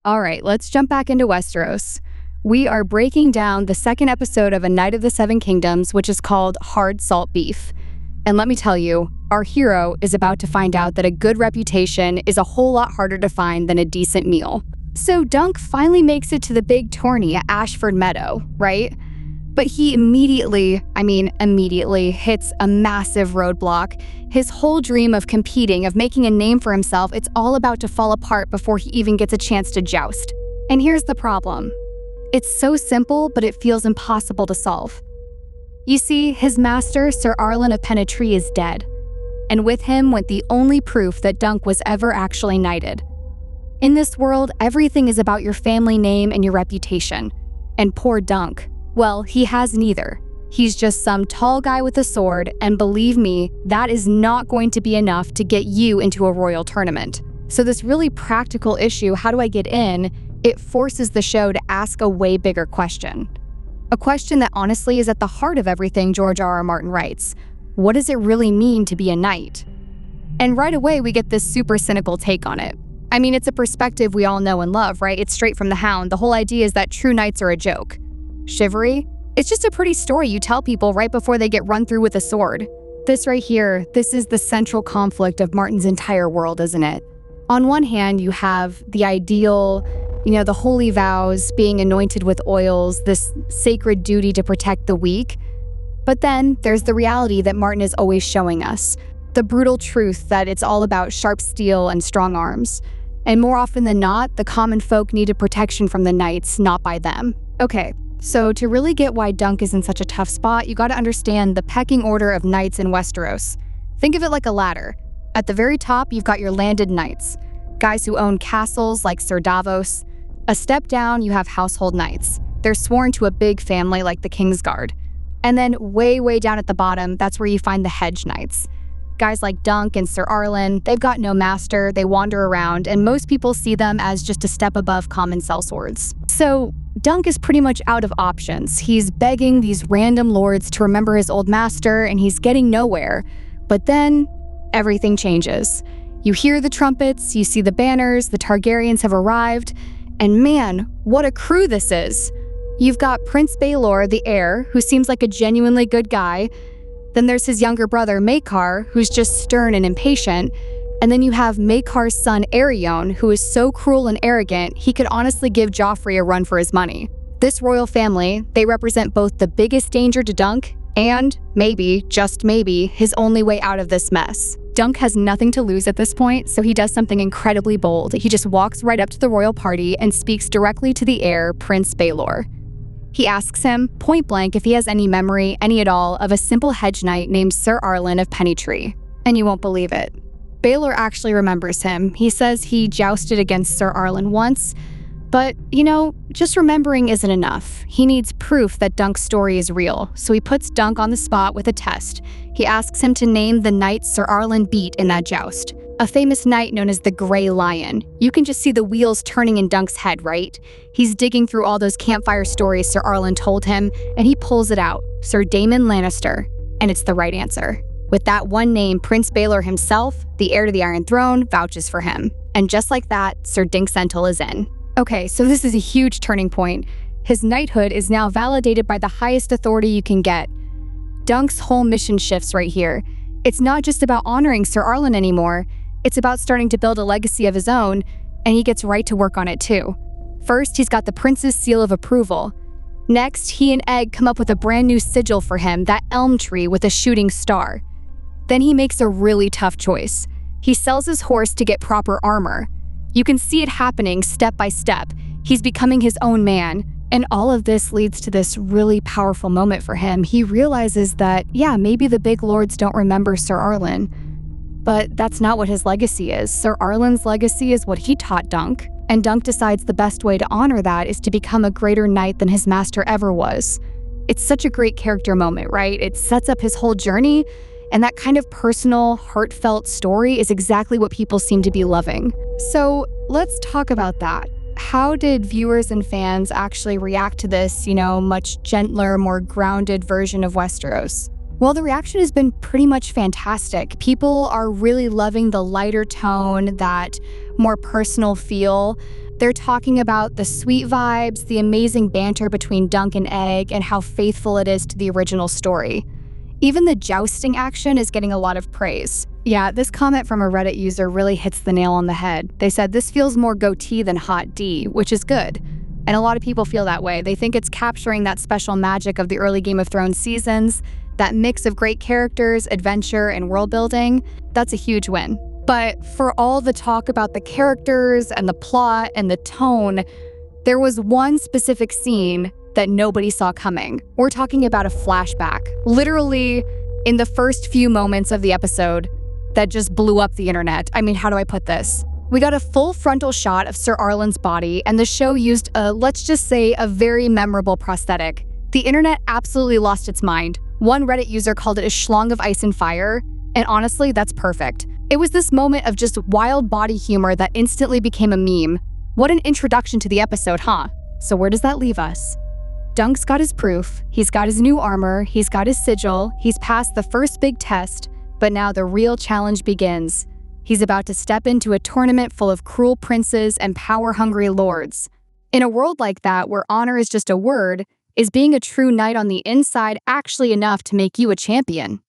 All right, let's jump back into Westeros. We are breaking down the second episode of A Knight of the Seven Kingdoms, which is called Hard Salt Beef. And let me tell you, our hero is about to find out that a good reputation is a whole lot harder to find than a decent meal. So Dunk finally makes it to the big tourney at Ashford Meadow, right? But he immediately hits a massive roadblock. His whole dream of competing, of making a name for himself, it's all about to fall apart before he even gets a chance to joust. And here's the problem. It's so simple, but it feels impossible to solve. You see, his master, Sir Arlen of Pennytree, is dead. And with him went the only proof that Dunk was ever actually knighted. In this world, everything is about your family name and your reputation. And poor Dunk, well, he has neither. He's just some tall guy with a sword, and believe me, that is not going to be enough to get you into a royal tournament. So this really practical issue, how do I get in, it forces the show to ask a way bigger question. A question that honestly is at the heart of everything George R.R. Martin writes. What does it really mean to be a knight? And right away, we get this super cynical take on it. I mean, it's a perspective we all know and love, right? It's straight from the Hound. The whole idea is that true knights are a joke. Chivalry? It's just a pretty story you tell people right before they get run through with a sword. This right here, this is the central conflict of Martin's entire world, isn't it? On one hand, you have the ideal, the holy vows, being anointed with oils, this sacred duty to protect the weak. But then there's the reality that Martin is always showing us, the brutal truth that it's all about sharp steel and strong arms. And more often than not, the common folk needed protection from the knights, not by them. Okay, so to really get why Dunk is in such a tough spot, you gotta understand the pecking order of knights in Westeros. Think of it like a ladder. At the very top, you've got your landed knights, guys who own castles like Sir Davos. A step down, you have household knights. They're sworn to a big family like the Kingsguard. And then way, way down at the bottom, that's where you find the hedge knights. Guys like Dunk and Sir Arlen, they've got no master, they wander around, and most people see them as just a step above common sellswords. So Dunk is pretty much out of options. He's begging these random lords to remember his old master, and he's getting nowhere. But then, everything changes. You hear the trumpets, you see the banners, the Targaryens have arrived, and man, what a crew this is. You've got Prince Baelor, the heir, who seems like a genuinely good guy. Then there's his younger brother, Maekar, who's just stern and impatient. And then you have Maekar's son, Aeryon, who is so cruel and arrogant, he could honestly give Joffrey a run for his money. This royal family, they represent both the biggest danger to Dunk and, maybe, just maybe, his only way out of this mess. Dunk has nothing to lose at this point, so he does something incredibly bold. He just walks right up to the royal party and speaks directly to the heir, Prince Baelor. He asks him, point blank, if he has any memory, any at all, of a simple hedge knight named Sir Arlen of Pennytree. And you won't believe it. Baelor actually remembers him. He says he jousted against Sir Arlen once, but, just remembering isn't enough. He needs proof that Dunk's story is real, so he puts Dunk on the spot with a test. He asks him to name the knight Sir Arlen beat in that joust. A famous knight known as the Grey Lion. You can just see the wheels turning in Dunk's head, right? He's digging through all those campfire stories Sir Arlen told him, and he pulls it out, Sir Daemon Lannister, and it's the right answer. With that one name, Prince Baelor himself, the heir to the Iron Throne, vouches for him. And just like that, Sir Dinksential is in. Okay, so this is a huge turning point. His knighthood is now validated by the highest authority you can get. Dunk's whole mission shifts right here. It's not just about honoring Sir Arlen anymore. It's about starting to build a legacy of his own, and he gets right to work on it too. First, he's got the prince's seal of approval. Next, he and Egg come up with a brand new sigil for him, that elm tree with a shooting star. Then he makes a really tough choice. He sells his horse to get proper armor. You can see it happening step by step. He's becoming his own man. And all of this leads to this really powerful moment for him. He realizes that, yeah, maybe the big lords don't remember Sir Arlen, but that's not what his legacy is. Sir Arlen's legacy is what he taught Dunk, and Dunk decides the best way to honor that is to become a greater knight than his master ever was. It's such a great character moment, right? It sets up his whole journey, and that kind of personal, heartfelt story is exactly what people seem to be loving. So let's talk about that. How did viewers and fans actually react to this, much gentler, more grounded version of Westeros? Well, the reaction has been pretty much fantastic. People are really loving the lighter tone, that more personal feel. They're talking about the sweet vibes, the amazing banter between Dunk and Egg, and how faithful it is to the original story. Even the jousting action is getting a lot of praise. Yeah, this comment from a Reddit user really hits the nail on the head. They said, "This feels more Goatee than Hot D," which is good. And a lot of people feel that way. They think it's capturing that special magic of the early Game of Thrones seasons, that mix of great characters, adventure, and world building. That's a huge win. But for all the talk about the characters and the plot and the tone, there was one specific scene that nobody saw coming. We're talking about a flashback. Literally, in the first few moments of the episode, that just blew up the internet. I mean, how do I put this? We got a full frontal shot of Sir Arlen's body, and the show used let's just say, a very memorable prosthetic. The internet absolutely lost its mind. One Reddit user called it a schlong of ice and fire, and honestly, that's perfect. It was this moment of just wild body humor that instantly became a meme. What an introduction to the episode, huh? So where does that leave us? Dunk's got his proof, he's got his new armor, he's got his sigil, he's passed the first big test, but now the real challenge begins. He's about to step into a tournament full of cruel princes and power-hungry lords. In a world like that, where honor is just a word, is being a true knight on the inside actually enough to make you a champion?